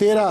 13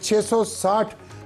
660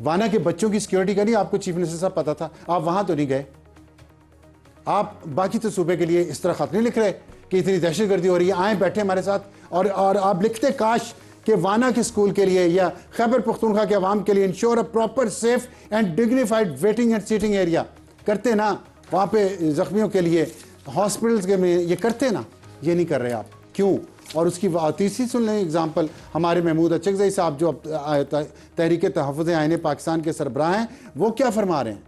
وانا کے بچوں کی سیکیورٹی کا نہیں آپ کو چیف منسٹر صاحب پتا تھا؟ آپ وہاں تو نہیں گئے. آپ باقی تو صوبے کے لیے اس طرح خط نہیں لکھ رہے کہ اتنی دہشت گردی ہو رہی ہے, آئیں بیٹھے ہمارے ساتھ, اور آپ لکھتے کاش کہ وانا کے اسکول کے لیے یا خیبر پختونخوا کے عوام کے لیے ensure a proper safe and dignified waiting and seating area کرتے نا, وہاں پہ زخمیوں کے لیے ہاسپٹلس کے میں یہ کرتے نا. یہ نہیں کر رہے آپ, کیوں؟ اور اس کی تیسری سن لیں اگزامپل, ہمارے محمود اچکزئی صاحب جو تحریک تحفظ آئین پاکستان کے سربراہ ہیں, وہ کیا فرما رہے ہیں؟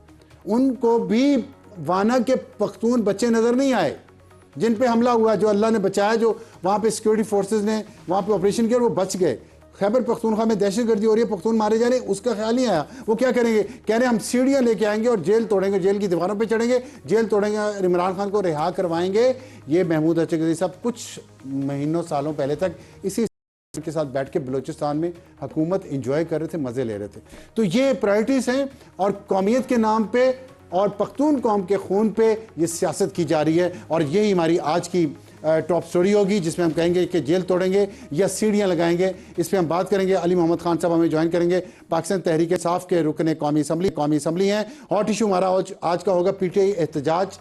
ان کو بھی وانا کے پختون بچے نظر نہیں آئے جن پہ حملہ ہوا, جو اللہ نے بچایا, جو وہاں پہ سیکیورٹی فورسز نے وہاں پہ آپریشن کیا اور وہ بچ گئے. خیبر پختونخوا میں دہشت گردی ہو رہی ہے, پختون مارے جا رہے ہیں, اس کا خیال نہیں آیا. وہ کیا کریں گے؟ کہہ رہے ہیں ہم سیڑھیاں لے کے آئیں گے اور جیل توڑیں گے, جیل کی دیواروں پہ چڑھیں گے, جیل توڑیں گے, عمران خان کو رہا کروائیں گے. یہ محمود اچکزئی صاحب کچھ مہینوں سالوں پہلے تک اسی کے ساتھ بیٹھ کے بلوچستان میں حکومت انجوائے کر رہے تھے, مزے لے رہے تھے. تو یہ پرائرٹیز ہیں, اور قومیت کے نام پہ اور پختون قوم کے خون پہ یہ سیاست کی جا رہی ہے. اور یہی ہماری آج کی ٹاپ سٹوری ہوگی, جس میں ہم کہیں گے کہ جیل توڑیں گے یا سیڑھیاں لگائیں گے. اس پہ ہم بات کریں گے. علی محمد خان صاحب ہمیں جوائن کریں گے, پاکستان تحریک انصاف کے رکن قومی اسمبلی ہیں. ہاٹ ایشو ہمارا آج کا ہوگا پی ٹی آئی احتجاج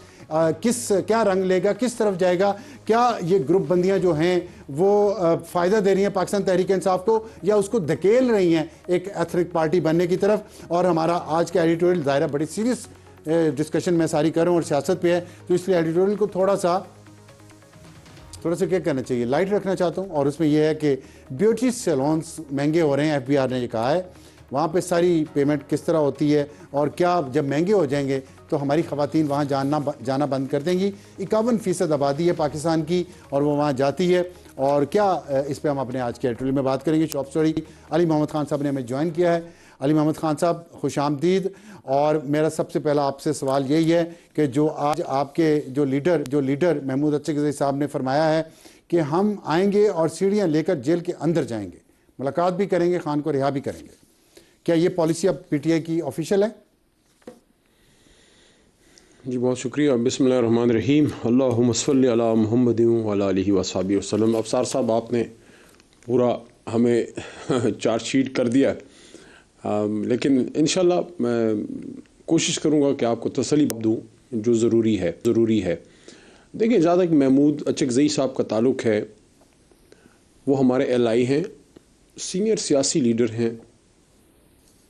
کیا رنگ لے گا, کس طرف جائے گا, کیا یہ گروپ بندیاں جو ہیں وہ فائدہ دے رہی ہیں پاکستان تحریک انصاف کو یا اس کو دھکیل رہی ہیں ایک ایتھنک پارٹی بننے کی طرف. اور ہمارا آج کا ایڈیٹوریل ظاہرہ بڑی سیریس ڈسکشن میں ساری کر رہا ہوں اور سیاست پہ ہے, تو اس لیے ایڈیٹوریل کو تھوڑا سا کیا کرنا چاہیے, لائٹ رکھنا چاہتا ہوں. اور اس میں یہ ہے کہ بیوٹی سیلونز مہنگے ہو رہے ہیں, ایف بی آر نے یہ کہا ہے. وہاں پہ ساری پیمنٹ کس طرح ہوتی ہے, اور کیا جب مہنگے ہو جائیں گے تو ہماری خواتین وہاں جانا بند کر دیں گی. 51% آبادی ہے پاکستان کی اور وہ وہاں جاتی ہے, اور کیا اس پہ ہم اپنے آج کے ایڈیٹوریل میں بات کریں گے. شاپ سٹوری علی محمد خان صاحب نے ہمیں جوائن کیا ہے. علی محمد خان صاحب خوش آمدید. اور میرا سب سے پہلا آپ سے سوال یہی ہے کہ جو آج آپ کے جو لیڈر محمود اچکزئی صاحب نے فرمایا ہے کہ ہم آئیں گے اور سیڑھیاں لے کر جیل کے اندر جائیں گے, ملاقات بھی کریں گے, خان کو رہا بھی کریں گے, کیا یہ پالیسی اب پی ٹی آئی کی آفیشیل ہے؟ جی بہت شکریہ. بسم اللہ الرحمن الرحیم. اللہم صلی علی محمد وعلی آلہ وصحبہ وسلم. افسر صاحب آپ نے پورا ہمیں چارج شیٹ کر دیا, لیکن انشاءاللہ میں کوشش کروں گا کہ آپ کو تسلی دوں جو ضروری ہے. دیکھیں, جہاں تک محمود اچکزئی صاحب کا تعلق ہے, وہ ہمارے ایل آئی ہیں, سینئر سیاسی لیڈر ہیں,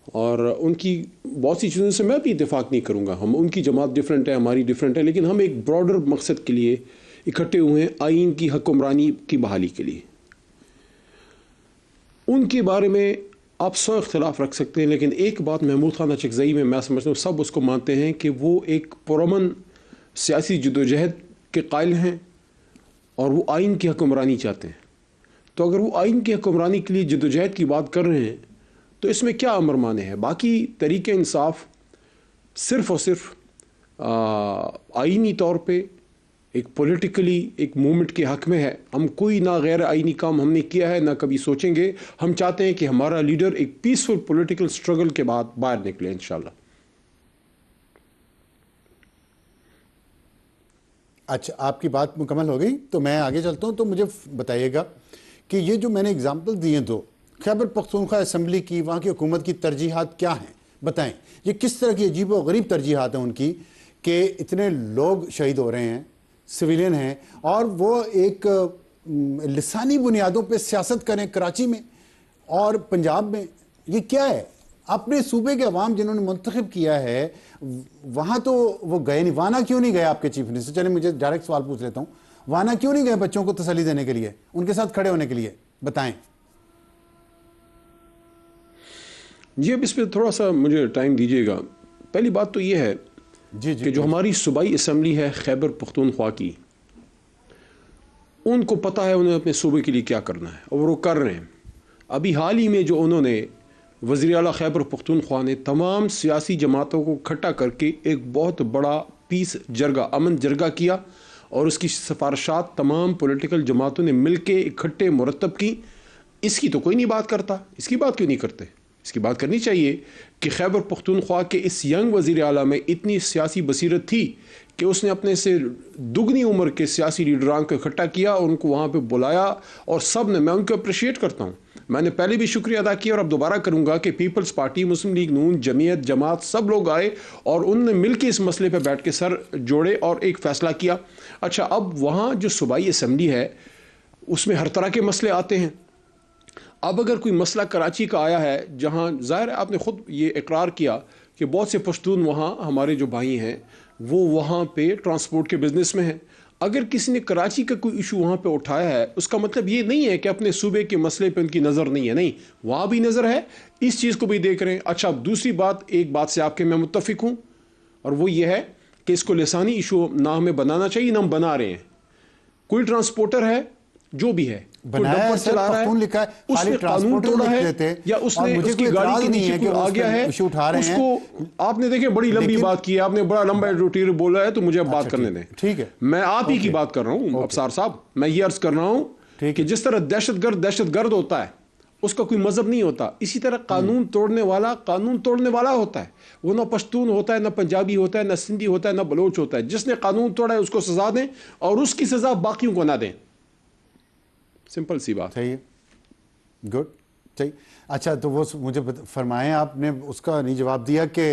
اور ان کی بہت سی چیزوں سے میں بھی اتفاق نہیں کروں گا. ہم ان کی جماعت ڈیفرنٹ ہے, ہماری ڈیفرنٹ ہے, لیکن ہم ایک براڈر مقصد کے لیے اکٹھے ہوئے ہیں, آئین کی حکمرانی کی بحالی کے لیے. ان کے بارے میں آپ 100 اختلاف رکھ سکتے ہیں, لیکن ایک بات محمود خان اچکزئی میں سمجھتا ہوں سب اس کو مانتے ہیں کہ وہ ایک پرامن سیاسی جدوجہد کے قائل ہیں اور وہ آئین کی حکمرانی چاہتے ہیں. تو اگر وہ آئین کی حکمرانی کے لیے جدوجہد کی بات کر رہے ہیں تو اس میں کیا امر مانے ہے؟ باقی تحریک انصاف صرف اور صرف آئینی طور پہ ایک پولیٹیکلی ایک موومنٹ کے حق میں ہے. ہم کوئی نہ غیر آئینی کام ہم نے کیا ہے, نہ کبھی سوچیں گے. ہم چاہتے ہیں کہ ہمارا لیڈر ایک پیسفل پولیٹیکل سٹرگل کے بعد باہر نکلے انشاءاللہ. اچھا, آپ کی بات مکمل ہو گئی تو میں آگے چلتا ہوں. تو مجھے بتائیے گا کہ یہ جو میں نے اگزامپل دیے دو, خیبر پختونخوا اسمبلی کی, وہاں کی حکومت کی ترجیحات کیا ہیں بتائیں. یہ کس طرح کی عجیب و غریب ترجیحات ہیں ان کی کہ اتنے لوگ شہید ہو رہے ہیں, سویلین ہیں, اور وہ ایک لسانی بنیادوں پہ سیاست کریں کراچی میں اور پنجاب میں. یہ کیا ہے؟ اپنے صوبے کے عوام جنہوں نے منتخب کیا ہے وہاں تو وہ گئے نہیں. وانا کیوں نہیں گئے آپ کے چیف منسٹر؟ چلیں مجھے ڈائریکٹ سوال پوچھ لیتا ہوں, وانا کیوں نہیں گئے بچوں کو تسلی دینے کے لیے, ان کے ساتھ کھڑے ہونے کے لیے؟ بتائیں. جی, اب اس پہ تھوڑا سا مجھے ٹائم دیجیے گا. پہلی بات تو یہ ہے کہ جو ہماری صوبائی اسمبلی ہے خیبر پختونخوا کی, ان کو پتہ ہے انہیں اپنے صوبے کے لیے کیا کرنا ہے اور وہ کر رہے ہیں. ابھی حال ہی میں جو انہوں نے وزیر اعلیٰ خیبر پختونخوا نے تمام سیاسی جماعتوں کو اکٹھا کر کے ایک بہت بڑا پیس جرگہ, امن جرگہ کیا, اور اس کی سفارشات تمام پولیٹیکل جماعتوں نے مل کے اکٹھے مرتب کی. اس کی تو کوئی نہیں بات کرتا. اس کی بات کیوں نہیں کرتے؟ اس کی بات کرنی چاہیے کہ خیبر پختونخوا کے اس ینگ وزیر اعلیٰ میں اتنی سیاسی بصیرت تھی کہ اس نے اپنے سے دگنی عمر کے سیاسی لیڈران کو اکٹھا کیا اور ان کو وہاں پہ بلایا, اور سب نے, میں ان کو اپریشیٹ کرتا ہوں, میں نے پہلے بھی شکریہ ادا کیا اور اب دوبارہ کروں گا کہ پیپلز پارٹی، مسلم لیگ نون، جمعیت، جماعت، سب لوگ آئے اور ان نے مل کے اس مسئلے پہ بیٹھ کے سر جوڑے اور ایک فیصلہ کیا. اچھا، اب وہاں جو صوبائی اسمبلی ہے اس میں ہر طرح کے مسئلے آتے ہیں. اب اگر کوئی مسئلہ کراچی کا آیا ہے جہاں ظاہر ہے آپ نے خود یہ اقرار کیا کہ بہت سے پشتون وہاں ہمارے جو بھائی ہیں وہ وہاں پہ ٹرانسپورٹ کے بزنس میں ہیں. اگر کسی نے کراچی کا کوئی ایشو وہاں پہ اٹھایا ہے اس کا مطلب یہ نہیں ہے کہ اپنے صوبے کے مسئلے پہ ان کی نظر نہیں ہے، نہیں، وہاں بھی نظر ہے، اس چیز کو بھی دیکھ رہے ہیں. اچھا، دوسری بات، ایک بات سے آپ کے میں متفق ہوں اور وہ یہ ہے کہ اس کو لسانی ایشو نہ ہمیں بنانا چاہیے، نہ ہم بنا رہے ہیں. کوئی ٹرانسپورٹر ہے جو بھی ہے، بنایا ہے سر، پختون لکھا ہے، اس نے قانون توڑا ہے یا اس نے اس کی گاڑی کے نیچے کوئی آ گیا ہے، اس کو آپ نے دیکھیں بڑی لمبی بات کی ہے، آپ نے بڑا لمبا روٹیر بولا ہے، تو مجھے اب بات کرنے دیں. ٹھیک ہے، میں آپ ہی کی بات کر رہا ہوں ابصار صاحب. میں یہ عرض کر رہا ہوں کہ جس طرح دہشت گرد ہوتا ہے اس کا کوئی مذہب نہیں ہوتا، اسی طرح قانون توڑنے والا ہوتا ہے. وہ نہ پشتون ہوتا ہے، نہ پنجابی ہوتا ہے، نہ سندھی ہوتا ہے، نہ بلوچ ہوتا ہے. جس نے قانون توڑا ہے اس کو سزا دیں اور اس کی سزا باقیوں کو نہ دیں. سمپل سی بات. صحیح ہے، گڈ، صحیح. اچھا، تو وہ مجھے فرمائیں، آپ نے اس کا نہیں جواب دیا کہ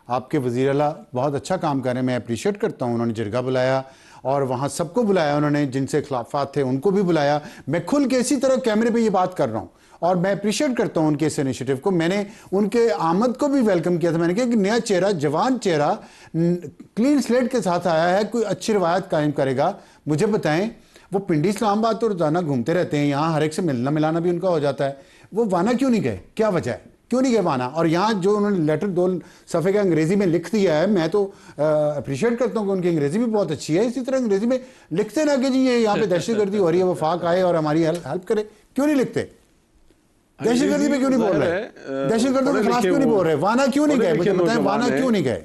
آپ کے وزیر اعلیٰ بہت اچھا کام کر رہے ہیں، میں اپریشیٹ کرتا ہوں. انہوں نے جرگہ بلایا اور وہاں سب کو بلایا، انہوں نے جن سے اختلافات تھے ان کو بھی بلایا. میں کھل کے اسی طرح کیمرے پہ یہ بات کر رہا ہوں اور میں اپریشیٹ کرتا ہوں ان کے اس انیشیٹو کو. میں نے ان کے آمد کو بھی ویلکم کیا تھا. میں نے کہا کہ نیا چہرہ، جوان چہرہ، کلین سلیٹ کے ساتھ آیا ہے، کوئی اچھی روایت قائم کرے گا. مجھے بتائیں، وہ پنڈی اسلام آباد تو روزانہ گھومتے رہتے ہیں، یہاں ہر ایک سے ملنا ملانا بھی ان کا ہو جاتا ہے. وہ وانا کیوں نہیں گئے؟ کیا وجہ ہے؟ کیوں نہیں گئے وانا؟ اور یہاں جو انہوں نے لیٹر 2 صفحے کا انگریزی میں لکھ دیا ہے، میں تو اپریشیٹ کرتا ہوں کہ ان کی انگریزی بھی بہت اچھی ہے. اسی طرح انگریزی میں لکھتے نہ کہ جی یہ یہاں پہ دہشت گردی ہو رہی ہے، وفاق آئے اور ہماری ہیلپ کرے. کیوں نہیں لکھتے؟ دہشت گردی پہ کیوں نہیں بول رہے؟ دہشت گردوں کے خلاف کیوں نہیں بول رہے؟ وانا کیوں نہیں گئے؟ مجھے بتائیں، وانا کیوں نہیں گئے؟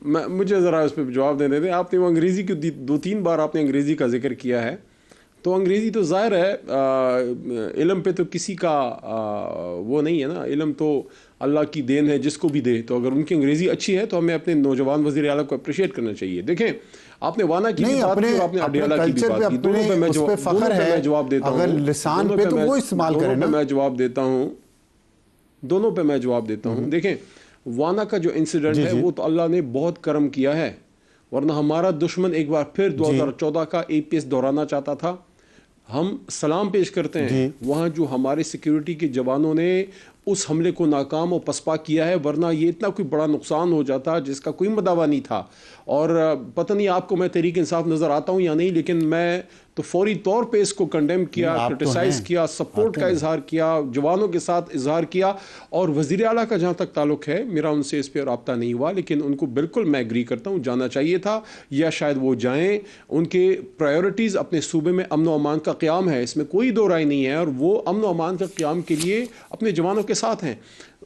مجھے ذرا اس پہ جواب دینے دیں. آپ نے وہ انگریزی کی 2-3 بار آپ نے انگریزی کا ذکر کیا ہے، تو انگریزی تو ظاہر ہے علم پہ تو کسی کا وہ نہیں ہے نا. علم تو اللہ کی دین ہے، جس کو بھی دے. تو اگر ان کی انگریزی اچھی ہے تو ہمیں اپنے نوجوان وزیر اعلیٰ کو اپریشیٹ کرنا چاہیے. دیکھیں، آپ نے وانا کی بھی بات کی اور آپ نے اڈیالہ کی بھی بات کی. دونوں پہ میں جواب دیتا ہوں. اگر لسان پہ تو وہ استعمال کریں نا. میں جواب دیتا ہوں، دونوں پہ میں جواب دیتا ہوں. دیکھیں، وانا کا جو انسیڈنٹ ہے وہ تو اللہ نے بہت کرم کیا ہے، ورنہ ہمارا دشمن ایک بار پھر 2014 کا APS دہرانا چاہتا تھا. ہم سلام پیش کرتے ہیں وہاں جو ہمارے سیکیورٹی کے جوانوں نے اس حملے کو ناکام اور پسپا کیا ہے، ورنہ یہ اتنا کوئی بڑا نقصان ہو جاتا جس کا کوئی مداوع نہیں تھا. اور پتہ نہیں آپ کو میں تحریک انصاف نظر آتا ہوں یا نہیں، لیکن میں تو فوری طور پہ اس کو کنڈیم کیا، کرٹیسائز کیا، سپورٹ کا اظہار کیا، جوانوں کے ساتھ اظہار کیا. اور وزیر اعلیٰ کا جہاں تک تعلق ہے، میرا ان سے اس پہ رابطہ نہیں ہوا، لیکن ان کو بالکل میں ایگری کرتا ہوں، جانا چاہیے تھا یا شاید وہ جائیں. ان کے پرائیورٹیز اپنے صوبے میں امن و امان کا قیام ہے، اس میں کوئی دو رائے نہیں ہے، اور وہ امن و امان کا قیام کے لیے اپنے جوانوں کے ساتھ ہیں.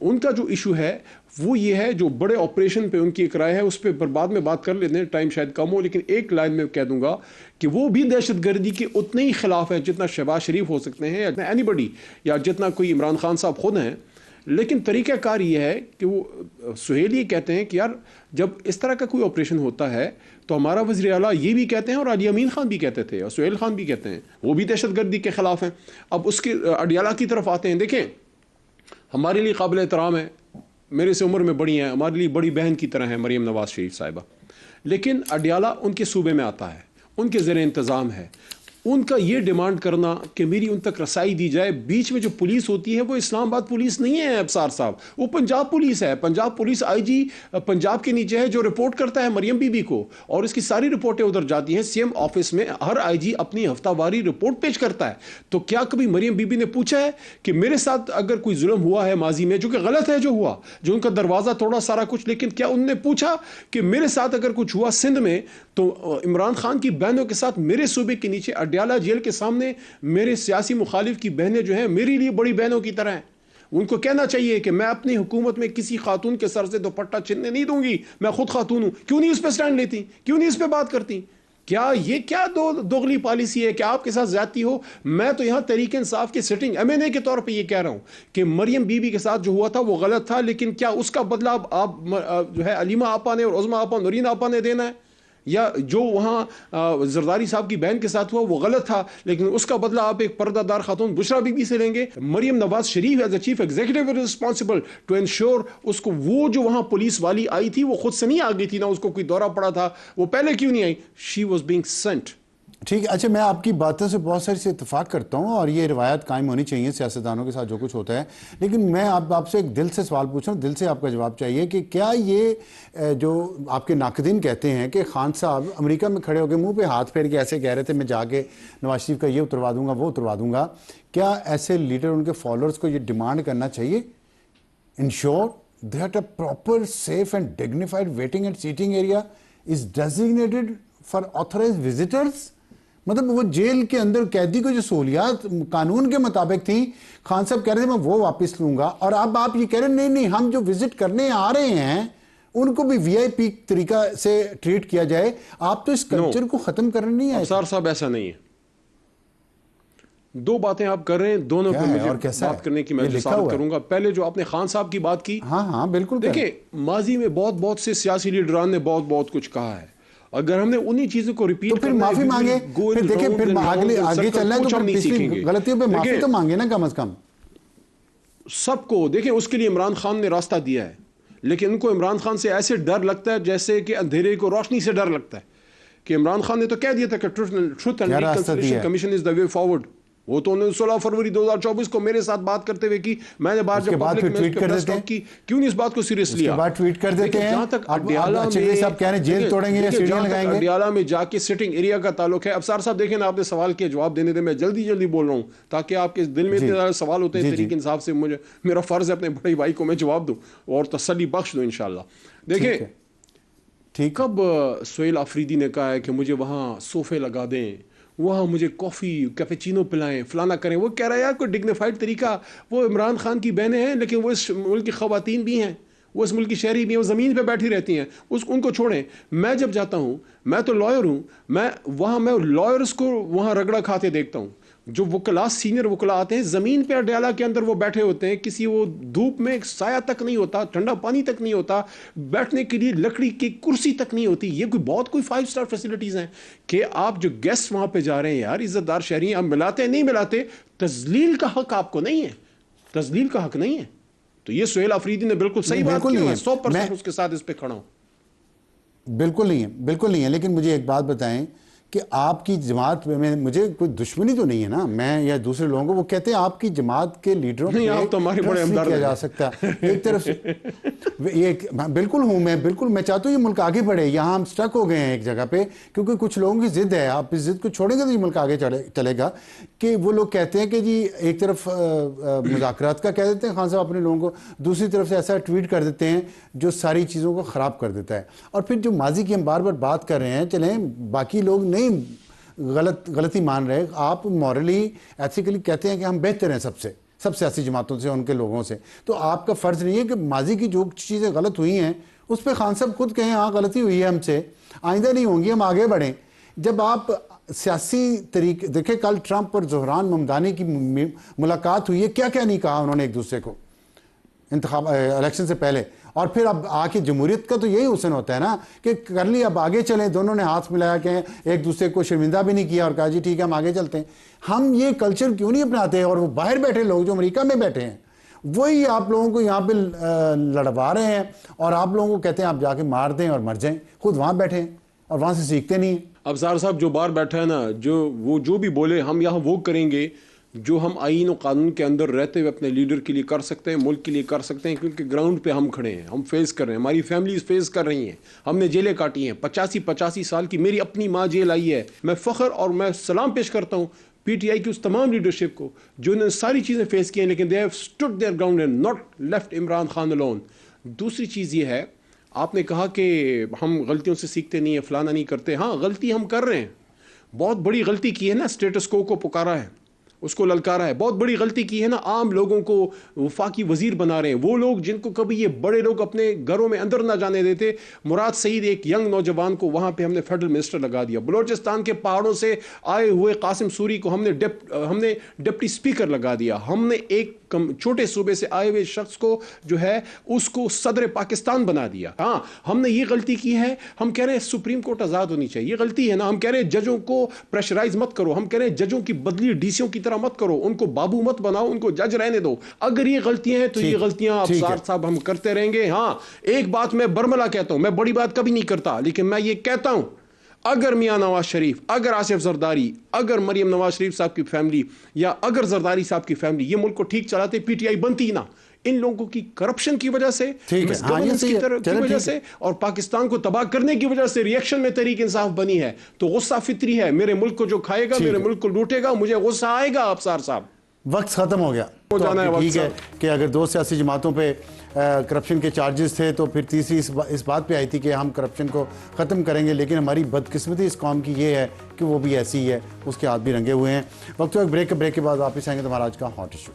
ان کا جو ایشو ہے وہ یہ ہے، جو بڑے آپریشن پہ ان کی ایک رائے ہے، اس پہ بعد میں بات کر لیتے ہیں، ٹائم شاید کم ہو، لیکن ایک لائن میں کہہ دوں گا کہ وہ بھی دہشت گردی کے اتنے ہی خلاف ہے جتنا شہباز شریف ہو سکتے ہیں، یا اینی بڈی، یا جتنا کوئی عمران خان صاحب خود ہیں. لیکن طریقہ کار یہ ہے کہ وہ سہیل یہ کہتے ہیں کہ یار جب اس طرح کا کوئی آپریشن ہوتا ہے تو ہمارا وزیر اعلیٰ یہ بھی کہتے ہیں، اور علی امین خان بھی کہتے تھے، اور سہیل خان بھی کہتے ہیں، وہ بھی دہشت گردی کے خلاف ہیں. اب اس کے اڈیالہ کی طرف آتے ہیں. دیکھیں، ہمارے لیے قابل احترام ہے، میرے سے عمر میں بڑی ہیں، ہمارے لیے بڑی بہن کی طرح ہیں مریم نواز شریف صاحبہ، لیکن اڈیالہ ان کے صوبے میں آتا ہے، ان کے زیر انتظام ہے. ان کا یہ ڈیمانڈ کرنا کہ میری ان تک رسائی دی جائے، بیچ میں جو پولیس ہوتی ہے وہ اسلام آباد پولیس نہیں ہے ابصار صاحب، وہ پنجاب پولیس ہے. پنجاب پولیس IG پنجاب کے نیچے ہے، جو رپورٹ کرتا ہے مریم بی بی کو، اور اس کی ساری رپورٹیں ادھر جاتی ہیں CM آفس میں. ہر IG اپنی ہفتہ واری رپورٹ پیش کرتا ہے. تو کیا کبھی مریم بی بی نے پوچھا ہے کہ میرے ساتھ اگر کوئی ظلم ہوا ہے ماضی میں، جو کہ غلط ہے جو ہوا، جو ان کا دروازہ توڑا سارا کچھ، لیکن کیا انہوں نے پوچھا کہ میرے ساتھ اگر کچھ ہوا سندھ میں تو عمران خان کی بہنوں کے ساتھ میرے صوبے کے نیچے اڈیالہ جیل کے سامنے میرے سیاسی مخالف کی بہنیں جو ہیں میری لیے بڑی بہنوں کی طرح ہیں. ان کو کہنا چاہیے کہ میں اپنی حکومت میں کسی خاتون کے سر سے دوپٹہ چھننے نہیں دوں گی، میں خود خاتون ہوں. کیوں نہیں اس پہ سٹینڈ لیتی؟ کیوں نہیں اس پہ بات کرتی؟ کیا یہ کیا دوغلی پالیسی ہے کہ آپ کے ساتھ زیادتی ہو؟ میں تو یہاں تحریک انصاف کے سٹنگ MNA کے طور پہ یہ کہہ رہا ہوں کہ مریم بی بی کے ساتھ جو ہوا تھا وہ غلط تھا، لیکن کیا اس کا بدلہ آپ جو ہے علیمہ آپا نے اور عظمیٰ آپا، نورین آپا نے دینا ہے؟ یا جو وہاں زرداری صاحب کی بہن کے ساتھ ہوا وہ غلط تھا، لیکن اس کا بدلہ آپ ایک پردہ دار خاتون بشرا بی بی سے لیں گے؟ Maryam Nawaz Sharif as a chief executive responsible to ensure اس کو، وہ جو وہاں پولیس والی آئی تھی وہ خود سے نہیں آ گئی تھی، نہ اس کو کوئی دورہ پڑا تھا، وہ پہلے کیوں نہیں آئی؟ She was being sent. ٹھیک ہے. اچھا میں آپ کی باتوں سے بہت ساری سے اتفاق کرتا ہوں اور یہ روایت قائم ہونی چاہیے سیاستدانوں کے ساتھ جو کچھ ہوتا ہے، لیکن میں آپ سے ایک دل سے سوال پوچھ رہا ہوں، دل سے آپ کا جواب چاہیے کہ کیا یہ جو آپ کے ناقدین کہتے ہیں کہ خان صاحب امریکہ میں کھڑے ہو کے منہ پہ ہاتھ پھیر کے ایسے کہہ رہے تھے میں جا کے نواز شریف کا یہ اتروا دوں گا وہ اتروا دوں گا، کیا ایسے لیڈر ان کے فالوورز کو یہ ڈیمانڈ کرنا چاہیے ensure that a proper safe and dignified waiting and seating area is designated for authorized visitors؟ مطلب وہ جیل کے اندر قیدی کو جو سہولیات قانون کے مطابق تھیں، خان صاحب کہہ رہے تھے میں وہ واپس لوں گا، اور اب آپ یہ کہہ رہے ہیں نہیں ہم جو وزٹ کرنے آ رہے ہیں ان کو بھی وی آئی پی طریقہ سے ٹریٹ کیا جائے. آپ تو اس کلچر کو ختم کرنے نہیں آئے. افسار صاحب ایسا نہیں ہے. دو باتیں آپ کر رہے ہیں، دونوں پہ مجھے بات کرنے کی میں جسارت کروں گا. پہلے جو آپ نے خان صاحب کی بات کی، ہاں بالکل، دیکھیں ماضی میں بہت سے سیاسی لیڈران نے بہت کچھ کہا ہے. اگر ہم نے انہی چیزوں کو ریپیٹ تو پھر معافی مانگے، پھر دیکھیں پھر آگے چلنا ہے تو پھر پچھلی غلطیوں پہ معافی تو مانگے نا کم از کم. سب کو دیکھیں اس کے لیے عمران خان نے راستہ دیا ہے، لیکن ان کو عمران خان سے ایسے ڈر لگتا ہے جیسے کہ اندھیرے کو روشنی سے ڈر لگتا ہے. کہ عمران خان نے تو کہہ دیا تھا کہ truth and reconciliation commission is the way forward. وہ تو انہوں نے 16 فروری 2024 کو میرے ساتھ بات کرتے ہوئے کی، میں نے بات جب پبلک میں اس پہ پریس ٹاک کی، کیوں نہیں اس بات کو سیریس لیا؟ اس کے بعد ٹویٹ کر دیتے ہیں. جہاں تک اڈیالہ میں جا کے سٹنگ ایریا کا تعلق ہے، افسار صاحب دیکھیں نا، آپ نے سوال کیا جواب دینے دے، میں جلدی بول رہا ہوں تاکہ آپ کے دل میں اتنے زیادہ سوال ہوتے ہیں. تحریک انصاف سے مجھے میرا فرض ہے اپنے بڑے بھائی کو میں جواب دوں اور تسلی بخش دوں انشاءاللہ. دیکھیں کب سہیل آفریدی نے کہا ہے کہ مجھے وہاں صوفے لگا دیں، وہاں مجھے کافی کیپیچینو پلائیں، فلانا کریں. وہ کہہ رہا ہے یار کوئی ڈگنیفائڈ طریقہ. وہ عمران خان کی بہنیں ہیں لیکن وہ اس ملک کی خواتین بھی ہیں، وہ اس ملک کی شہری بھی ہیں، وہ زمین پہ بیٹھی رہتی ہیں، ان کو چھوڑیں. میں جب جاتا ہوں، میں تو لائر ہوں، میں لائرز کو وہاں رگڑا کھاتے دیکھتا ہوں. جو وکلاء سینئر وکلاء آتے ہیں زمین پہ اڈیالہ کے اندر وہ بیٹھے ہوتے ہیں، کسی وہ دھوپ میں سایہ تک نہیں ہوتا، ٹھنڈا پانی تک نہیں ہوتا، بیٹھنے کے لیے لکڑی کی کرسی تک نہیں ہوتی. یہ کوئی بہت کوئی 5 اسٹار فیسلٹیز ہیں کہ آپ جو گیسٹ وہاں پہ جا رہے ہیں یار عزت دار شہری ہیں، آپ ملاتے ہیں نہیں ملاتے، تذلیل کا حق آپ کو نہیں ہے، تذلیل کا حق نہیں ہے. تو یہ سہیل آفریدی نے بالکل صحیح بات کی، میں 100% اس کے ساتھ اس پہ کھڑا ہوں. بالکل نہیں ہے. لیکن مجھے ایک بات بتائیں کہ آپ کی جماعت میں مجھے کوئی دشمنی تو نہیں ہے نا، میں یا دوسرے لوگوں کو، وہ کہتے ہیں آپ کی جماعت کے لیڈروں کو کیا جا سکتا ایک طرف سے. بالکل ہوں میں چاہتا ہوں یہ ملک آگے بڑھے. یہاں ہم سٹک ہو گئے ہیں ایک جگہ پہ کیونکہ کچھ لوگوں کی ضد ہے. آپ اس ضد کو چھوڑیں گے تو یہ ملک آگے چلے گا. کہ وہ لوگ کہتے ہیں کہ جی ایک طرف مذاکرات کا کہہ دیتے ہیں خان صاحب اپنے لوگوں کو، دوسری طرف سے ایسا ٹویٹ کر دیتے ہیں جو ساری چیزوں کو خراب کر دیتا ہے. اور پھر جو ماضی کی ہم بار بار بات کر رہے ہیں، چلیں باقی لوگ نہیں غلطی مان رہے، آپ مورلی ایتھیکلی کہتے ہیں کہ ہم بہتر ہیں سب سیاسی جماعتوں سے، ان کے لوگوں سے. تو آپ کا فرض نہیں ہے کہ ماضی کی جو چیزیں غلط ہوئی ہیں اس پہ خان صاحب خود کہیں ہاں غلطی ہوئی ہے ہم سے، آئندہ نہیں ہوں گی، ہم آگے بڑھیں. جب آپ سیاسی طریقے دیکھیں، کل ٹرمپ اور زہران ممدانی کی ملاقات ہوئی ہے، کیا نہیں کہا انہوں نے ایک دوسرے کو الیکشن سے پہلے. اور پھر اب آ کے جمہوریت کا تو یہی حسن ہوتا ہے نا کہ کر لی اب آگے چلیں. دونوں نے ہاتھ ملایا کہ ایک دوسرے کو شرمندہ بھی نہیں کیا اور کہا جی ٹھیک ہے ہم آگے چلتے ہیں. ہم یہ کلچر کیوں نہیں اپناتے؟ اور وہ باہر بیٹھے لوگ جو امریکہ میں بیٹھے ہیں وہی آپ لوگوں کو یہاں پہ لڑوا رہے ہیں اور آپ لوگوں کو کہتے ہیں آپ جا کے مار دیں اور مر جائیں. خود وہاں بیٹھے ہیں اور وہاں سے سیکھتے نہیں ہیں. افسار صاحب جو باہر بیٹھا ہے نا، وہ جو بھی بولے ہم یہاں وہ کریں گے جو ہم آئین و قانون کے اندر رہتے ہوئے اپنے لیڈر کے لیے کر سکتے ہیں، ملک کے لیے کر سکتے ہیں. کیونکہ گراؤنڈ پہ ہم کھڑے ہیں، ہم فیس کر رہے ہیں، ہماری فیملیز فیس کر رہی ہیں، ہم نے جیلیں کاٹی ہیں. 85 سال کی میری اپنی ماں جیل آئی ہے. میں فخر اور میں سلام پیش کرتا ہوں پی ٹی آئی کی اس تمام لیڈرشپ کو جو نے ساری چیزیں فیس کی ہیں، لیکن they have stood their ground and not left Imran Khan alone. دوسری چیز یہ ہے، آپ نے کہا کہ ہم غلطیوں سے سیکھتے نہیں ہیں، فلانا نہیں کرتے. ہاں غلطی ہم کر رہے ہیں، بہت بڑی غلطی کی ہے نا، اسٹیٹس کو پکارا ہے. اس کو للکارا ہے. بہت بڑی غلطی کی ہے نا, عام لوگوں کو وفاقی وزیر بنا رہے ہیں, وہ لوگ جن کو کبھی یہ بڑے لوگ اپنے گھروں میں اندر نہ جانے دیتے. مراد سعید ایک ینگ نوجوان کو وہاں پہ ہم نے فیڈرل منسٹر لگا دیا. بلوچستان کے پہاڑوں سے آئے ہوئے قاسم سوری کو ہم نے ڈپٹی اسپیکر لگا دیا. ہم نے ایک چھوٹے صوبے سے آئے ہوئے شخص کو جو ہے اس کو صدر پاکستان بنا دیا. ہاں, ہم نے یہ غلطی کی ہے. ہم کہہ رہے ہیں سپریم کورٹ آزاد ہونی چاہیے, یہ غلطی ہے نا. ہم کہہ رہے ہیں ججوں کو پریشرائز مت کرو, ہم کہہ رہے ہیں ججوں کی بدلی ڈی سیوں کی طرح مت کرو, ان کو بابو مت بناؤ, ان کو جج رہنے دو. اگر یہ غلطیاں ہیں تو یہ غلطیاں ابصار صاحب ہم کرتے رہیں گے. ہاں, ایک بات میں برملا کہتا ہوں, میں بڑی بات کبھی نہیں کرتا, لیکن میں یہ کہتا ہوں اگر میاں نواز شریف, اگر آصف زرداری, اگر مریم نواز شریف صاحب کی فیملی, یا اگر زرداری صاحب کی فیملی یہ ملک کو ٹھیک چلاتے, پی ٹی آئی بنتی نا. ان لوگوں کی کرپشن کی وجہ سے, مسگورننس کی وجہ سے, اور پاکستان کو تباہ کرنے کی وجہ سے ریئیکشن میں تحریک انصاف بنی ہے. تو غصہ فطری ہے. میرے ملک کو جو کھائے گا, میرے ملک کو لوٹے گا, مجھے غصہ آئے گا. ابصار صاحب وقت ختم ہو گیا. ٹھیک ہے کہ اگر دو سیاسی جماعتوں پہ کرپشن کے چارجز تھے تو پھر تیسری اس بات پہ آئی تھی کہ ہم کرپشن کو ختم کریں گے, لیکن ہماری بدقسمتی اس قوم کی یہ ہے کہ وہ بھی ایسی ہی ہے, اس کے ہاتھ بھی رنگے ہوئے ہیں. وقت ایک بریک کے بعد واپس آئیں گے. تمہارا آج کا ہاٹ ایشو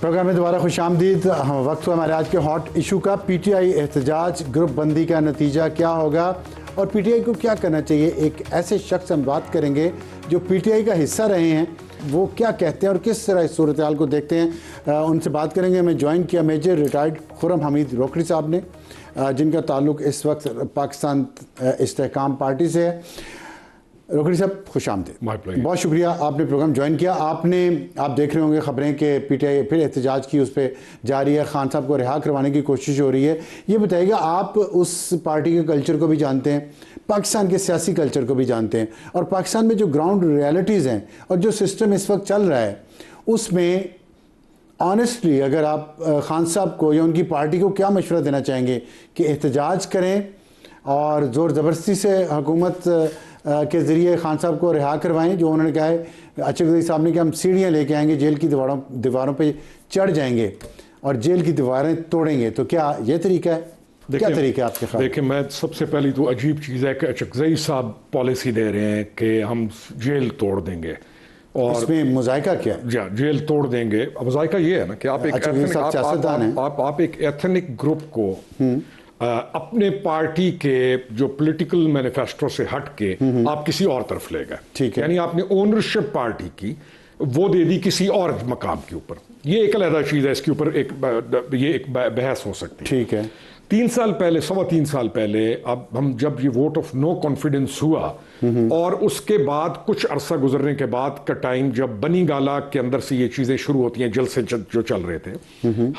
پروگرام میں دوبارہ خوش آمدید. وقت ہوا ہمارے آج کے ہاٹ ایشو کا. پی ٹی آئی احتجاج گروپ بندی کا نتیجہ کیا ہوگا اور پی ٹی آئی کو کیا کرنا چاہیے. ایک ایسے شخص ہم بات کریں گے جو پی ٹی آئی کا حصہ رہے ہیں, وہ کیا کہتے ہیں اور کس طرح اس صورتحال کو دیکھتے ہیں. ان سے بات کریں گے. ہمیں جوائن کیا میجر ریٹائرڈ خرم حمید روکڑی صاحب نے, جن کا تعلق اس وقت پاکستان استحکام پارٹی سے ہے. روکڑی صاحب خوش آمدید. بہت شکریہ آپ نے پروگرام جوائن کیا. آپ دیکھ رہے ہوں گے خبریں کہ پی ٹی آئی پھر احتجاج کی اس پہ جاری ہے. خان صاحب کو رہا کروانے کی کوشش ہو رہی ہے. یہ بتائیے گا, آپ اس پارٹی کے کلچر کو بھی جانتے ہیں, پاکستان کے سیاسی کلچر کو بھی جانتے ہیں, اور پاکستان میں جو گراؤنڈ ریالٹیز ہیں اور جو سسٹم اس وقت چل رہا ہے اس میں آنیسٹلی اگر آپ خان صاحب کو یا ان کی پارٹی کو کیا مشورہ دینا چاہیں گے کہ احتجاج کریں اور زور زبردستی سے حکومت کے ذریعے خان صاحب کو رہا کروائیں, جو انہوں نے کہا ہے اشرف غنی صاحب نے کہ ہم سیڑھیاں لے کے آئیں گے, جیل کی دیواروں پہ چڑھ جائیں گے اور جیل کی دیواریں توڑیں گے, تو کیا یہ طریقہ ہے؟ کیا طریقہ ہے آپ کے خیال؟ دیکھیں, میں سب سے پہلی تو عجیب چیز ہے کہ اچکزئی صاحب پالیسی دے رہے ہیں کہ ہم جیل توڑ دیں گے, اور اس میں مذائقہ کیا ہے؟ جیل توڑ دیں گے. مذائقہ یہ ہے نا کہ آپ ایک ایتھنک گروپ کو اپنے پارٹی کے جو پولیٹیکل مینیفیسٹو سے ہٹ کے آپ کسی اور طرف لے گئے. یعنی آپ نے اونرشپ پارٹی کی وہ دے دی کسی اور مقام کے اوپر. یہ ایک علیحدہ چیز ہے, اس کے اوپر یہ ایک بحث ہو سکتی ہے. ٹھیک ہے. 3 سال پہلے, 3.25 سال پہلے, اب ہم جب یہ ووٹ آف نو کانفیڈنس ہوا اور اس کے بعد کچھ عرصہ گزرنے کے بعد کا ٹائم جب بنی گالا کے اندر سے یہ چیزیں شروع ہوتی ہیں, جلسے جو چل رہے تھے,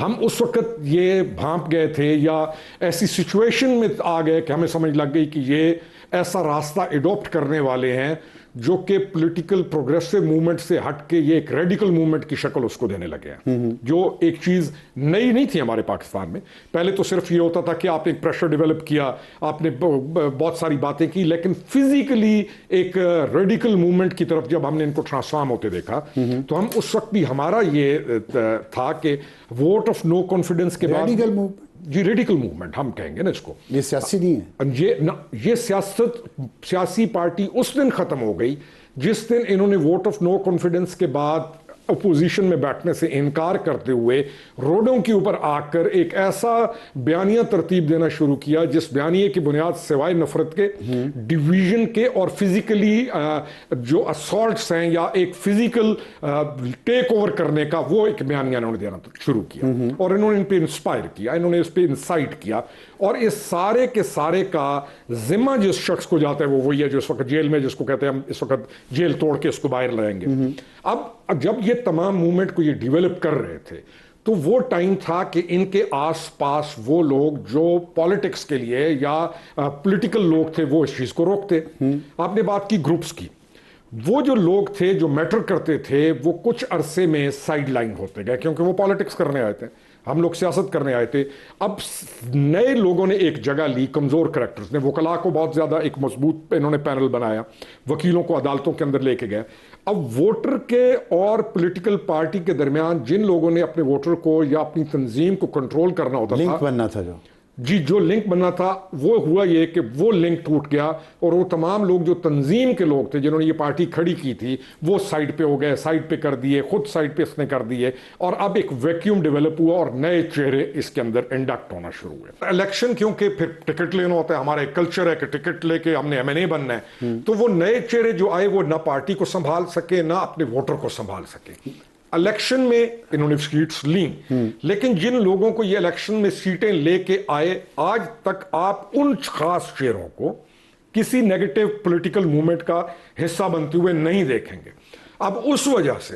ہم اس وقت یہ بھانپ گئے تھے یا ایسی سچویشن میں آ گئے کہ ہمیں سمجھ لگ گئی کہ یہ ایسا راستہ ایڈاپٹ کرنے والے ہیں جو کہ پولیٹیکل پروگریسو موومنٹ سے ہٹ کے یہ ایک ریڈیکل موومنٹ کی شکل اس کو دینے لگے ہیں, جو ایک چیز نئی نہیں تھی ہمارے پاکستان میں. پہلے تو صرف یہ ہوتا تھا کہ آپ نے ایک پریشر ڈیولپ کیا, آپ نے بہت ساری باتیں کی, لیکن فزیکلی ایک ریڈیکل موومنٹ کی طرف جب ہم نے ان کو ٹرانسفارم ہوتے دیکھا تو ہم اس وقت بھی ہمارا یہ تھا کہ ووٹ آف نو کانفیڈنس کے بعد ریڈیکل موومنٹ ہم کہیں گے نا اس کو. یہ سیاسی نہیں ہے, یہ سیاسی پارٹی اس دن ختم ہو گئی جس دن انہوں نے ووٹ آف نو کانفیڈنس کے بعد اپوزیشن میں بیٹھنے سے انکار کرتے ہوئے روڈوں کے اوپر آ کر ایک ایسا بیانیہ ترتیب دینا شروع کیا جس بیانیے کی بنیاد سوائے نفرت کے, ڈیویژن کے اور فزیکلی جو اسالٹس ہیں یا ایک فزیکل ٹیک اوور کرنے کا, وہ ایک بیانیہ انہوں نے دینا شروع کیا اور انہوں نے ان پہ انسپائر کیا, انہوں نے اس پہ انسائٹ کیا. اور اس سارے کے سارے کا ذمہ جس شخص کو جاتا ہے وہ وہی ہے جو اس وقت جیل میں, جس کو کہتے ہیں ہم اس وقت جیل توڑ کے اس کو باہر لائیں گے. اب جب یہ تمام موومنٹ کو یہ ڈیولپ کر رہے تھے تو وہ ٹائم تھا کہ ان کے آس پاس وہ لوگ جو پالیٹکس کے لیے یا پولیٹیکل لوگ تھے وہ اس چیز کو روکتے. آپ نے بات کی گروپس کی, وہ جو لوگ تھے جو میٹر کرتے تھے وہ کچھ عرصے میں سائیڈ لائن ہوتے گئے کیونکہ وہ پالیٹکس کرنے آئے تھے, ہم لوگ سیاست کرنے آئے تھے. اب نئے لوگوں نے ایک جگہ لی, کمزور کریکٹرز نے. وکلاء کو بہت زیادہ ایک مضبوط انہوں نے پینل بنایا, وکیلوں کو عدالتوں کے اندر لے کے گئے. اب ووٹر کے اور پولیٹیکل پارٹی کے درمیان جن لوگوں نے اپنے ووٹر کو یا اپنی تنظیم کو کنٹرول کرنا ہوتا تھا, لنک بننا تھا, جو جی جو لنک بننا تھا وہ ہوا یہ کہ وہ لنک ٹوٹ گیا اور وہ تمام لوگ جو تنظیم کے لوگ تھے جنہوں نے یہ پارٹی کھڑی کی تھی وہ سائڈ پہ ہو گئے, سائڈ پہ کر دیے, خود سائڈ پہ اس نے کر دیے, اور اب ایک ویکیوم ڈیولپ ہوا اور نئے چہرے اس کے اندر انڈکٹ ہونا شروع ہوئے. الیکشن کیونکہ پھر ٹکٹ لینا ہوتا ہے, ہمارا ایک کلچر ہے کہ ٹکٹ لے کے ہم نے MNA بننا ہے, تو وہ نئے چہرے جو آئے وہ نہ پارٹی کو سنبھال سکے نہ اپنے ووٹر کو سنبھال سکے. الیکشن میں انہوں نے سیٹس لیں, لیکن جن لوگوں کو یہ الیکشن میں سیٹیں لے کے آئے آج تک آپ ان خاص چہروں کو کسی نیگیٹو پولیٹیکل موومنٹ کا حصہ بنتے ہوئے نہیں دیکھیں گے. اب اس وجہ سے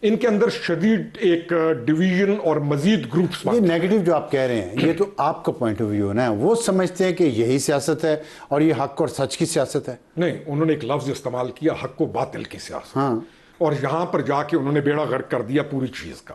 ان کے اندر شدید ایک ڈویژن اور مزید گروپس. یہ نیگیٹو جو آپ کہہ رہے ہیں یہ تو آپ کا پوائنٹ آف ویو ہے نا, وہ سمجھتے ہیں کہ یہی سیاست ہے اور یہ حق اور سچ کی سیاست ہے. نہیں, انہوں نے ایک لفظ استعمال کیا, حق و باطل کی سیاست, اور یہاں پر جا کے انہوں نے بیڑا غرق کر دیا پوری چیز کا.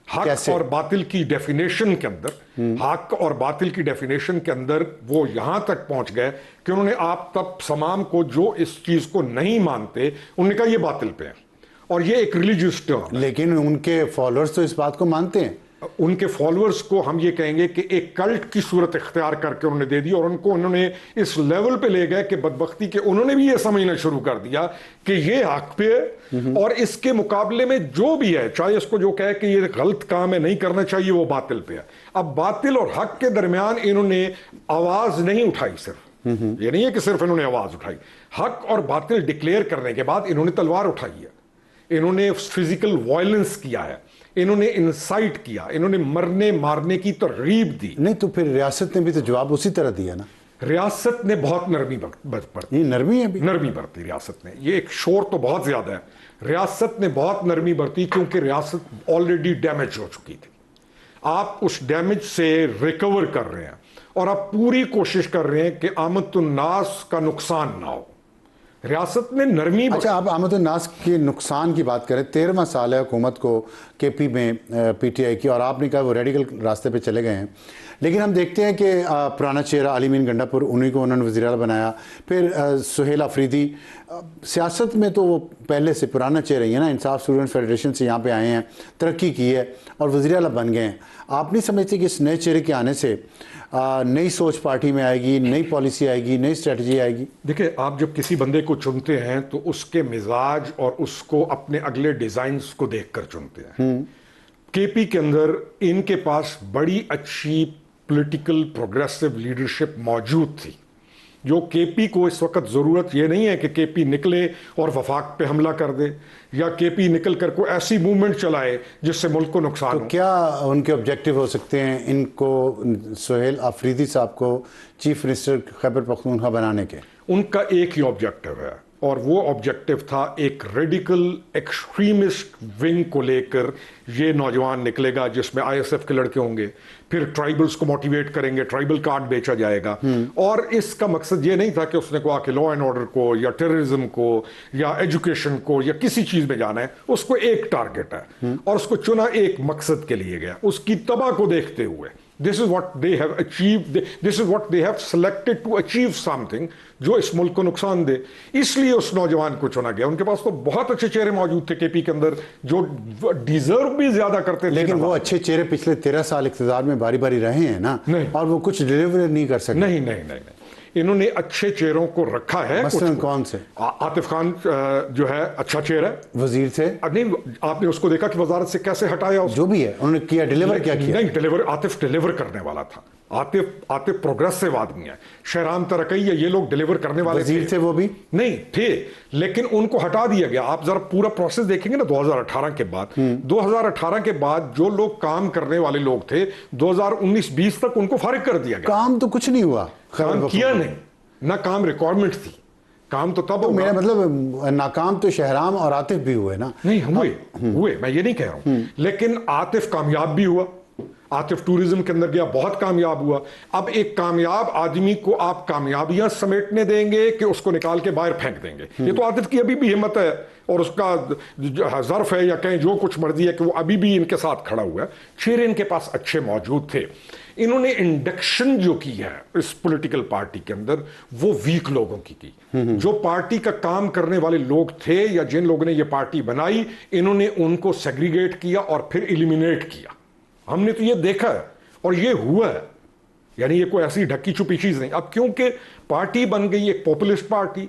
حق اور باطل کی ڈیفینیشن کے اندر, حق اور باطل کی ڈیفینیشن کے اندر وہ یہاں تک پہنچ گئے کہ انہوں نے آپ تب سمام کو جو اس چیز کو نہیں مانتے انہوں نے کہا یہ باطل پہ ہے, اور یہ ایک ریلیجیس ٹرم. لیکن ان کے فالوورز تو اس بات کو مانتے ہیں. ان کے فالوورز کو ہم یہ کہیں گے کہ ایک کلٹ کی صورت اختیار کر کے انہوں نے دے دی, اور ان کو انہوں نے اس لیول پہ لے گئے کہ بدبختی کے انہوں نے بھی یہ سمجھنا شروع کر دیا کہ یہ حق پہ ہے, اور اس کے مقابلے میں جو بھی ہے چاہے اس کو جو کہے کہ یہ غلط کام ہے نہیں کرنا چاہیے وہ باطل پہ ہے. اب باطل اور حق کے درمیان انہوں نے آواز نہیں اٹھائی, صرف یہ نہیں ہے کہ صرف انہوں نے آواز اٹھائی, حق اور باطل ڈکلیئر کرنے کے بعد انہوں نے تلوار اٹھائی ہے, انہوں نے فزیکل وائلنس کیا ہے, انہوں نے انسائٹ کیا, انہوں نے مرنے مارنے کی ترغیب دی. نہیں تو پھر ریاست نے بھی تو جواب اسی طرح دیا نا. ریاست نے بہت نرمی برتی. یہ نرمی ہے بھی, نرمی برتی ریاست نے. یہ ایک شور تو بہت زیادہ ہے. ریاست نے بہت نرمی برتی کیونکہ ریاست آلریڈی ڈیمیج ہو چکی تھی. آپ اس ڈیمیج سے ریکور کر رہے ہیں اور آپ پوری کوشش کر رہے ہیں کہ آمد الناس کا نقصان نہ ہو. ریاست نے نرمی. اچھا آپ آمد الناس کے نقصان کی بات کریں, 13واں سال ہے حکومت کو کے پی میں PTI کی, اور آپ نے کہا وہ ریڈیکل راستے پہ چلے گئے ہیں, لیکن ہم دیکھتے ہیں کہ پرانا چہرہ علی امین گنڈا پور انہیں کو انہوں نے وزیر اعلیٰ بنایا, پھر سہیل آفریدی. سیاست میں تو وہ پہلے سے پرانا چہرہ ہی ہے نا, انصاف اسٹوڈنٹ فیڈریشن سے یہاں پہ آئے ہیں, ترقی کی ہے اور وزیر اعلیٰ بن گئے ہیں. آپ نہیں سمجھتے کہ اس نئے چہرے کے آنے سے نئی سوچ پارٹی میں آئے گی, نئی پالیسی آئے گی, نئی اسٹریٹجی آئے گی؟ دیکھیں آپ جب کسی بندے کو چنتے ہیں تو اس کے مزاج اور اس کو اپنے اگلے ڈیزائنز کو دیکھ کر چنتے ہیں. کے پی کے اندر ان کے پاس بڑی اچھی پولیٹیکل پروگریسو لیڈرشپ موجود تھی. جو کے پی کو اس وقت ضرورت یہ نہیں ہے کہ کے پی نکلے اور وفاق پہ حملہ کر دے, یا کے پی نکل کر کوئی ایسی موومنٹ چلائے جس سے ملک کو نقصان ہو. تو کیا ان کے آبجیکٹیو ہو سکتے ہیں ان کو, سہیل آفریدی صاحب کو چیف منسٹر خیبر پختونخوا بنانے کے؟ ان کا ایک ہی آبجیکٹیو ہے, اور وہ آبجیکٹیو تھا ایک ریڈیکل ایکسٹریمسٹ ونگ کو لے کر یہ نوجوان نکلے گا جس میں ISF کے لڑکے ہوں گے, پھر ٹرائبلز کو موٹیویٹ کریں گے, ٹرائبل کارڈ بیچا جائے گا. اور اس کا مقصد یہ نہیں تھا کہ اس نے کہا کہ لا اینڈ آرڈر کو یا ٹیررزم کو یا ایجوکیشن کو یا کسی چیز میں جانا ہے. اس کو ایک ٹارگٹ ہے اور اس کو چنا ایک مقصد کے لیے گیا, اس کی تباہ کو دیکھتے ہوئے. This is what they have achieved. This is what they have selected to achieve something جو اس ملک کو نقصان دے. اس لیے اس نوجوان کو چنا گیا. ان کے پاس تو بہت اچھے چہرے موجود تھے کے پی کے اندر جو ڈیزرو بھی زیادہ کرتے تھے. لیکن وہ اچھے چہرے پچھلے 13 سال اقتدار میں باری باری رہے ہیں نا, اور وہ کچھ ڈیلیور نہیں کر سکتے. نہیں انہوں نے اچھے چہروں کو رکھا ہے. مثلاً کون سے؟ عاطف خان جو ہے اچھا چہرہ ہے, وزیر تھے. نہیں آپ نے اس کو دیکھا کہ وزارت سے کیسے ہٹایا, جو بھی ہے انہوں نے کیا, ڈیلیور کیا کیا؟ نہیں ڈیلیور, عاطف ڈیلیور کرنے والا تھا. عاطف پروگریسو آدمی ہے. شہرام ترقی یہ لوگ ڈیلیور کرنے والے وزیر تھے, وہ بھی نہیں تھے, لیکن ان کو ہٹا دیا گیا. آپ ذرا پورا پروسیس دیکھیں گے نا 2018 کے بعد. 2018 کے بعد جو لوگ کام کرنے والے لوگ تھے 2019-20 تک ان کو فارغ کر دیا گیا. کام تو کچھ نہیں ہوا, کام کیا نہیں, نہ کام ریکوائرمنٹ تھی. کام تو تب میرا مطلب ناکام تو شہرام اور عاطف بھی ہوئے نا. نہیں ہوئے, میں یہ نہیں کہہ رہا ہوں, لیکن عاطف کامیاب بھی ہوا. عاطف ٹورزم کے اندر گیا, بہت کامیاب ہوا. اب ایک کامیاب آدمی کو آپ کامیابیاں سمیٹنے دیں گے کہ اس کو نکال کے باہر پھینک دیں گے؟ یہ تو عاطف کی ابھی بھی ہمت ہے اور اس کا ظرف ہے یا کہیں جو کچھ مرضی ہے کہ وہ ابھی بھی ان کے ساتھ کھڑا ہوا ہے. چہرے ان کے پاس اچھے موجود تھے. انہوں نے انڈکشن جو کی ہے اس پولیٹیکل پارٹی کے اندر وہ ویک لوگوں کی جو پارٹی کا کام کرنے والے لوگ تھے یا جن لوگوں نے یہ پارٹی بنائی, انہوں نے ان کو سیگریگیٹ کیا اور پھر ایلیمینیٹ کیا. ہم نے تو یہ دیکھا ہے اور یہ ہوا ہے. یعنی یہ کوئی ایسی ڈھکی چھپی چیز نہیں. اب کیونکہ پارٹی بن گئی ایک پاپولسٹ پارٹی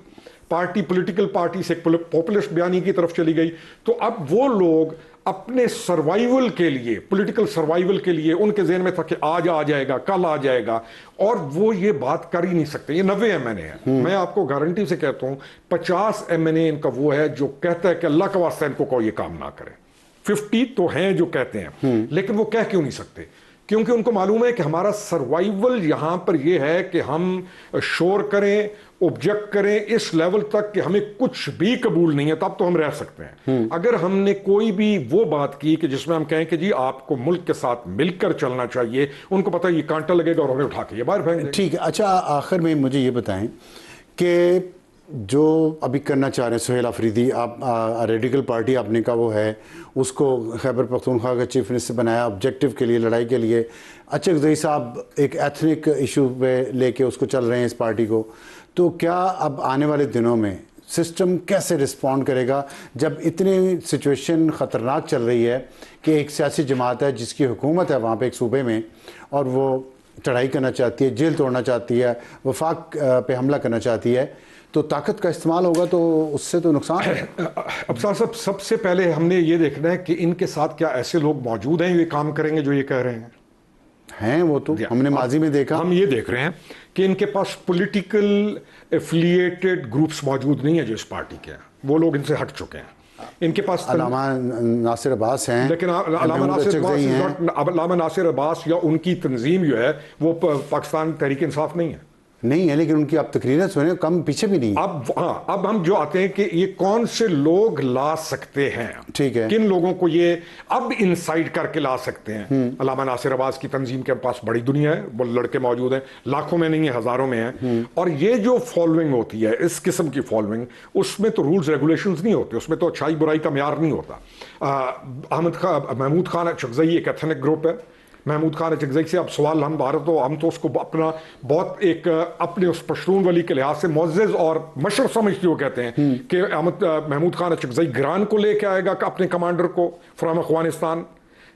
پولیٹیکل پارٹی سے ایک پاپولسٹ بیانی کی طرف چلی گئی, تو اب وہ لوگ اپنے سروائیول کے لیے, پولیٹیکل سروائیول کے لیے, ان کے ذہن میں تھا کہ آج آ جائے گا, کل آ جائے گا, اور وہ یہ بات کر ہی نہیں سکتے. یہ 90 MNA ہے, میں آپ کو گارنٹی سے کہتا ہوں 50 MNA ان کا وہ ہے جو کہتا ہے کہ اللہ کا واسطہ ان کو کوئی یہ کام نہ کرے. 50 تو ہیں جو کہتے ہیں, لیکن وہ کہہ کیوں نہیں سکتے؟ کیونکہ ان کو معلوم ہے کہ ہمارا سروائیول یہاں پر یہ ہے کہ ہم شور کریں, آبجیکٹ کریں اس لیول تک کہ ہمیں کچھ بھی قبول نہیں ہے, تب تو ہم رہ سکتے ہیں. اگر ہم نے کوئی بھی وہ بات کی کہ جس میں ہم کہیں کہ جی آپ کو ملک کے ساتھ مل کر چلنا چاہیے, ان کو پتہ ہے یہ کانٹا لگے گا اور انہیں اٹھا کے یہ باہر پھینک دیں گے. ٹھیک ہے. اچھا, آخر میں مجھے یہ بتائیں کہ جو ابھی کرنا چاہ رہے ہیں سہیل آفریدی, آپ ریڈیکل پارٹی آپ نے کہا وہ ہے, اس کو خیبر پختونخوا کا چیف منسٹر بنایا آبجیکٹو کے لیے, لڑائی کے لیے. اچھغزئی صاحب ایک ایتھنک ایشو پہ لے کے اس کو چل رہے ہیں اس پارٹی کو, تو کیا اب آنے والے دنوں میں سسٹم کیسے رسپونڈ کرے گا جب اتنی سچویشن خطرناک چل رہی ہے کہ ایک سیاسی جماعت ہے جس کی حکومت ہے وہاں پہ ایک صوبے میں, اور وہ چڑھائی کرنا چاہتی ہے, جیل توڑنا چاہتی ہے, وفاق پہ حملہ کرنا چاہتی ہے, تو طاقت کا استعمال ہوگا تو اس سے تو نقصان ہے. ابصار صاحب, سب سے پہلے ہم نے یہ دیکھنا ہے کہ ان کے ساتھ کیا ایسے لوگ موجود ہیں جو یہ کام کریں گے جو یہ کہہ رہے ہیں. وہ تو ہم نے ماضی میں دیکھا. ہم یہ دیکھ رہے ہیں کہ ان کے پاس پولیٹیکل ایفیلیٹڈ گروپس موجود نہیں ہیں جو اس پارٹی کے ہیں, وہ لوگ ان سے ہٹ چکے ہیں. ان کے پاس علامہ ناصر عباس ہیں, لیکن علامہ ناصر عباس یا ان کی تنظیم جو ہے وہ پاکستان تحریک انصاف نہیں ہے, لیکن ان کی آپ تقریریں سنیں, کم پیچھے بھی نہیں. اب ہم جو آتے ہیں کہ یہ کون سے لوگ لا سکتے ہیں, ٹھیک ہے, کن لوگوں کو یہ اب انسائٹ کر کے لا سکتے ہیں. علامہ ناصر عباس کی تنظیم کے پاس بڑی دنیا ہے, وہ لڑکے موجود ہیں, لاکھوں میں نہیں ہیں, ہزاروں میں ہیں, اور یہ جو فالوئنگ ہوتی ہے اس قسم کی فالوئنگ, اس میں تو رولز ریگولیشنز نہیں ہوتے, اس میں تو اچھائی برائی کا معیار نہیں ہوتا. محمود خان اچھغزئی ایک ایتھنک گروپ ہے. محمود خان اچھغزئی سے اب سوال ہم تو اس کو اپنا بہت ایک اپنے اس پشتون ولی کے لحاظ سے معزز اور مشرف سمجھتے ہو کہتے ہیں کہ محمود خان اچھغزئی گران کو لے کے آئے گا اپنے کمانڈر کو فرام افغانستان.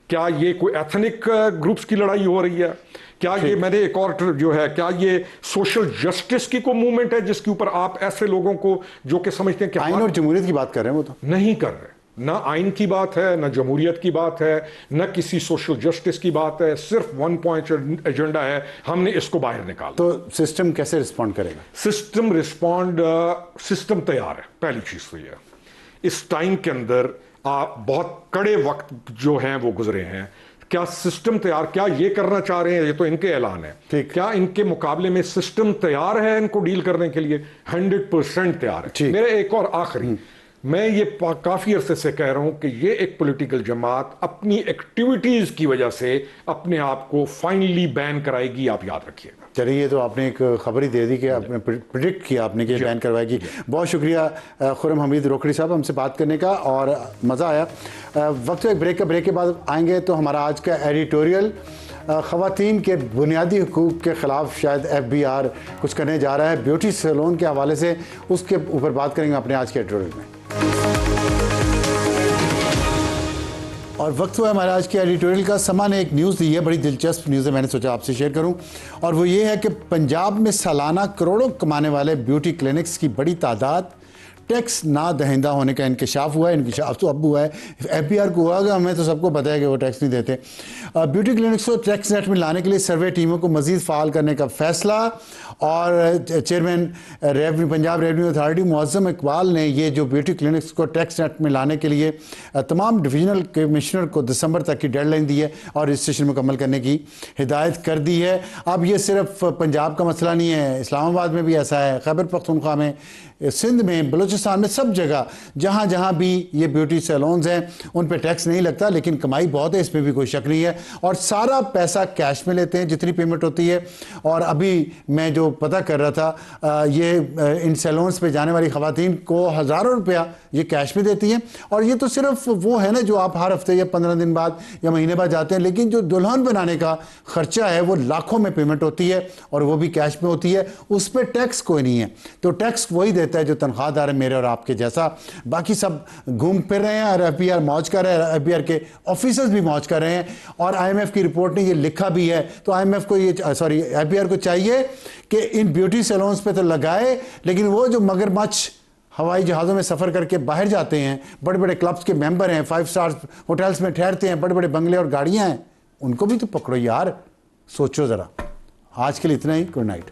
کیا یہ کوئی ایتھنک گروپس کی لڑائی ہو رہی ہے؟ کیا یہ میں نے ایک اور جو ہے, کیا یہ سوشل جسٹس کی کوئی موومنٹ ہے جس کے اوپر آپ ایسے لوگوں کو جو کہ سمجھتے ہیں کہ آئین اور جمہوریت کی بات کر رہے ہیں, وہ تو نہیں کر رہے. نہ آئین کی بات ہے, نہ جمہوریت کی بات ہے, نہ کسی سوشل جسٹس کی بات ہے, صرف 1 پوائنٹ ایجنڈا ہے, ہم نے اس کو باہر نکالا. تو سسٹم کیسے رسپونڈ کرے گا؟ سسٹم تیار ہے. پہلی چیز تو یہ ہے, اس ٹائم کے اندر بہت کڑے وقت جو ہیں وہ گزرے ہیں. کیا سسٹم تیار, کیا یہ کرنا چاہ رہے ہیں, یہ تو ان کے اعلان ہے, کیا ان کے مقابلے میں سسٹم تیار ہے ان کو ڈیل کرنے کے لیے؟ 100% تیار ہے. میرے ایک اور آخری, میں یہ کافی عرصے سے کہہ رہا ہوں کہ یہ ایک پولیٹیکل جماعت اپنی ایکٹیویٹیز کی وجہ سے اپنے آپ کو فائنلی بین کرائے گی, آپ یاد رکھیے گا. چلیے, یہ تو آپ نے ایک خبر ہی دے دی کہ آپ نے پریڈکٹ کیا آپ نے کہ بین کروائے گی. بہت شکریہ خرم حمید روکڑی صاحب ہم سے بات کرنے کا, اور مزہ آیا. وقت ایک بریک کے بعد آئیں گے تو ہمارا آج کا ایڈیٹوریل خواتین کے بنیادی حقوق کے خلاف شاید FBR کچھ کرنے جا رہا ہے بیوٹی سیلون کے حوالے سے, اس کے اوپر بات کریں گے اپنے آج کے ایڈیٹوریل میں. اور وقت ہوا ہے ہمارے آج کے ایڈیٹوریل کا. سما نے ایک نیوز دی ہے, بڑی دلچسپ نیوز ہے, میں نے سوچا آپ سے شیئر کروں, اور وہ یہ ہے کہ پنجاب میں سالانہ کروڑوں کمانے والے بیوٹی کلینکس کی بڑی تعداد ٹیکس نہ دہندہ ہونے کا انکشاف ہوا ہے. انکشاف تو اب ہوا ہے, FBR کو ہوا گا, ہمیں تو سب کو پتہ ہے کہ وہ ٹیکس نہیں دیتے. بیوٹی کلینکس کو ٹیکس نیٹ میں لانے کے لیے سروے ٹیموں کو مزید فعال کرنے کا فیصلہ, اور چیئرمین پنجاب ریونیو اتھارٹی معظم اقبال نے یہ جو بیوٹی کلینکس کو ٹیکس نیٹ میں لانے کے لیے تمام ڈویژنل کمشنر کو دسمبر تک کی ڈیڈ لائن دی ہے اور رجسٹریشن مکمل کرنے کی ہدایت کر دی ہے. اب یہ صرف پنجاب کا مسئلہ نہیں ہے, اسلام آباد میں بھی ایسا ہے, خیبر پختونخوا میں, سندھ میں, بلوچستان میں, سب جگہ جہاں جہاں بھی یہ بیوٹی سیلونز ہیں ان پہ ٹیکس نہیں لگتا, لیکن کمائی بہت ہے, اس میں بھی کوئی شک نہیں ہے, اور سارا پیسہ کیش میں لیتے ہیں جتنی پیمنٹ ہوتی ہے. اور ابھی میں جو پتہ کر رہا تھا, یہ ان سیلونز پہ جانے والی خواتین کو ہزاروں روپیہ یہ کیش میں دیتی ہیں, اور یہ تو صرف وہ ہے نا جو آپ ہر ہفتے یا 15 دن بعد یا مہینے بعد جاتے ہیں, لیکن جو دلہن بنانے کا خرچہ ہے وہ لاکھوں میں پیمنٹ ہوتی ہے اور وہ بھی کیش میں ہوتی ہے, اس پہ ٹیکس کوئی نہیں ہے. تو ٹیکس وہی دیتا ہے جو تنخواہ دار ہے, میرے اور آپ کے جیسا. باقی سب گھوم پھر رہے ہیں اور FBR موج کر رہے ہیں, FBR کے آفیسرز بھی موج کر رہے ہیں, اور IMF کی رپورٹ نے یہ لکھا بھی ہے. تو IMF کو FBR کو چاہیے کہ ان بیوٹی سیلونز پہ تو لگائے, لیکن وہ جو مگرمچھ ہوائی جہازوں میں سفر کر کے باہر جاتے ہیں, بڑے بڑے کلبز کے ممبر ہیں, 5 سٹار ہوٹلز میں ٹھہرتے ہیں, بڑے بڑے بنگلے اور گاڑیاں ہیں, ان کو بھی تو پکڑو یار. سوچو ذرا. آج کے لیے اتنا ہی. Good night.